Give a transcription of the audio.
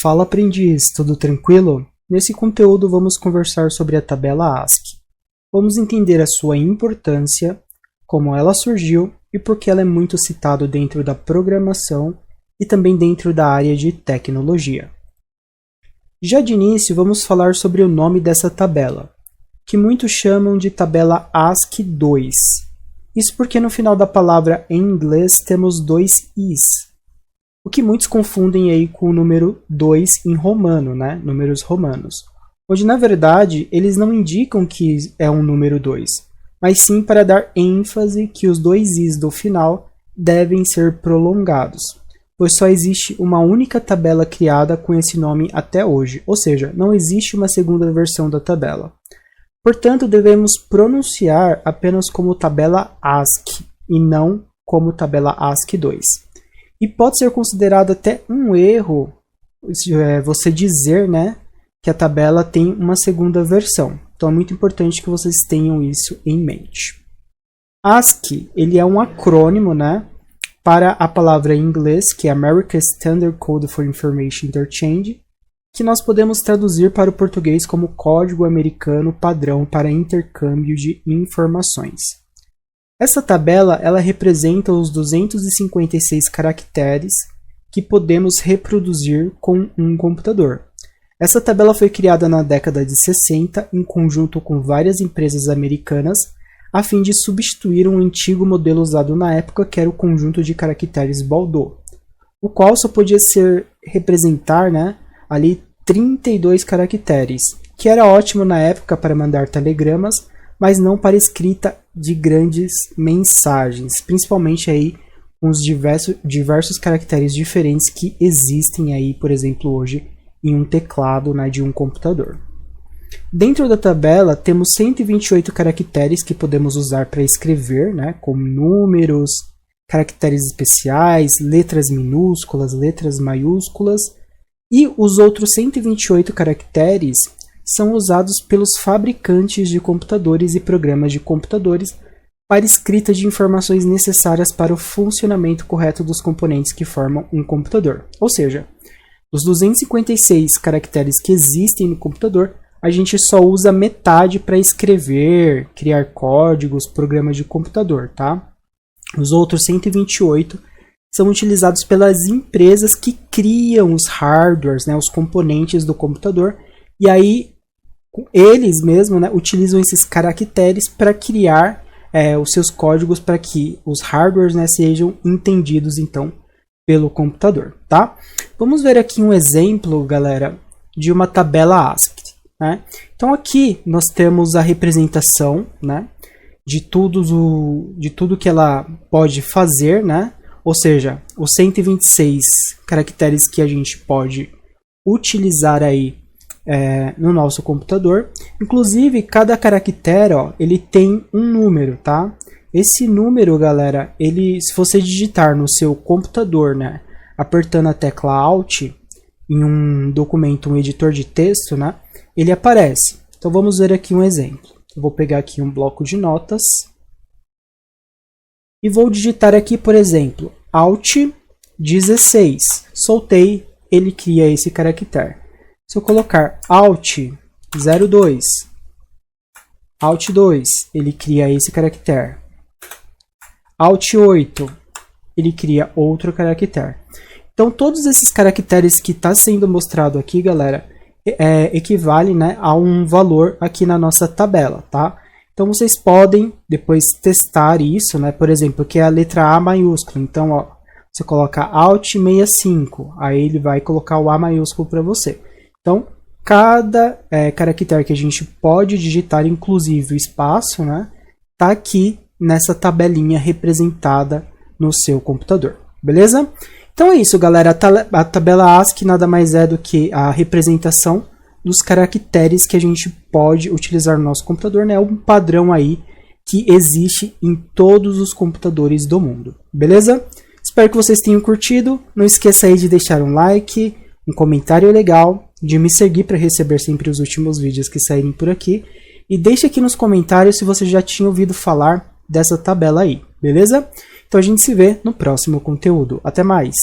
Fala aprendiz, tudo tranquilo? Nesse conteúdo vamos conversar sobre a tabela ASCII. Vamos entender a sua importância, como ela surgiu e por que ela é muito citada dentro da programação e também dentro da área de tecnologia. Já de início vamos falar sobre o nome dessa tabela, que muitos chamam de tabela ASCII 2. Isso porque no final da palavra em inglês temos dois Is, o que muitos confundem aí com o número 2 em romano, né? Números romanos, onde na verdade eles não indicam que é um número 2, mas sim para dar ênfase que os dois Is do final devem ser prolongados, pois só existe uma única tabela criada com esse nome até hoje, ou seja, não existe uma segunda versão da tabela. Portanto, devemos pronunciar apenas como tabela ASCII e não como tabela ASCII 2. E pode ser considerado até um erro você dizer, né, que a tabela tem uma segunda versão. Então é muito importante que vocês tenham isso em mente. ASCII, ele é um acrônimo, né, para a palavra em inglês, que é American Standard Code for Information Interchange, que nós podemos traduzir para o português como Código Americano Padrão para Intercâmbio de Informações. Essa tabela ela representa os 256 caracteres que podemos reproduzir com um computador. Essa tabela foi criada na década de 60 em conjunto com várias empresas americanas a fim de substituir um antigo modelo usado na época, que era o conjunto de caracteres Baudot, o qual só podia representar, né, ali 32 caracteres, que era ótimo na época para mandar telegramas, mas não para escrita de grandes mensagens, principalmente aí com os diversos caracteres diferentes que existem aí, por exemplo, hoje em um teclado, né, de um computador. Dentro da tabela temos 128 caracteres que podemos usar para escrever, né, como números, caracteres especiais, letras minúsculas, letras maiúsculas, e os outros 128 caracteres são usados pelos fabricantes de computadores e programas de computadores para escrita de informações necessárias para o funcionamento correto dos componentes que formam um computador. Ou seja, dos 256 caracteres que existem no computador, a gente só usa metade para escrever, criar códigos, programas de computador, tá? Os outros 128 são utilizados pelas empresas que criam os hardwares, né, os componentes do computador, e aí eles mesmos, né, utilizam esses caracteres para criar os seus códigos para que os hardwares, né, sejam entendidos então pelo computador, tá? Vamos ver aqui um exemplo, galera, de uma tabela ASCII, né? Então aqui nós temos a representação, né, de tudo que ela pode fazer, né? Ou seja, os 126 caracteres que a gente pode utilizar aí no nosso computador. Inclusive, cada caractere, ó, ele tem um número, tá? Esse número, galera, se você digitar no seu computador, né, apertando a tecla Alt em um documento, um editor de texto, né, ele aparece. Então vamos ver aqui um exemplo. Eu vou pegar aqui um bloco de notas e vou digitar aqui, por exemplo, Alt 16. Soltei, ele cria esse caractere. Se eu colocar Alt 02, Alt 2, ele cria esse caractere. Alt 8, ele cria outro caractere. Então, todos esses caracteres que está sendo mostrado aqui, galera, equivale, né, a um valor aqui na nossa tabela, tá? Então, vocês podem depois testar isso, né? Por exemplo, que é a letra A maiúscula. Então, ó, você coloca Alt 65, aí ele vai colocar o A maiúsculo para você. Então, cada caractere que a gente pode digitar, inclusive o espaço, né, tá aqui nessa tabelinha representada no seu computador, beleza? Então é isso, galera. A tabela ASCII nada mais é do que a representação dos caracteres que a gente pode utilizar no nosso computador, né? É um padrão aí que existe em todos os computadores do mundo, beleza? Espero que vocês tenham curtido. Não esqueça aí de deixar um like, um comentário legal, de me seguir para receber sempre os últimos vídeos que saírem por aqui. E deixe aqui nos comentários se você já tinha ouvido falar dessa tabela aí, beleza? Então a gente se vê no próximo conteúdo. Até mais!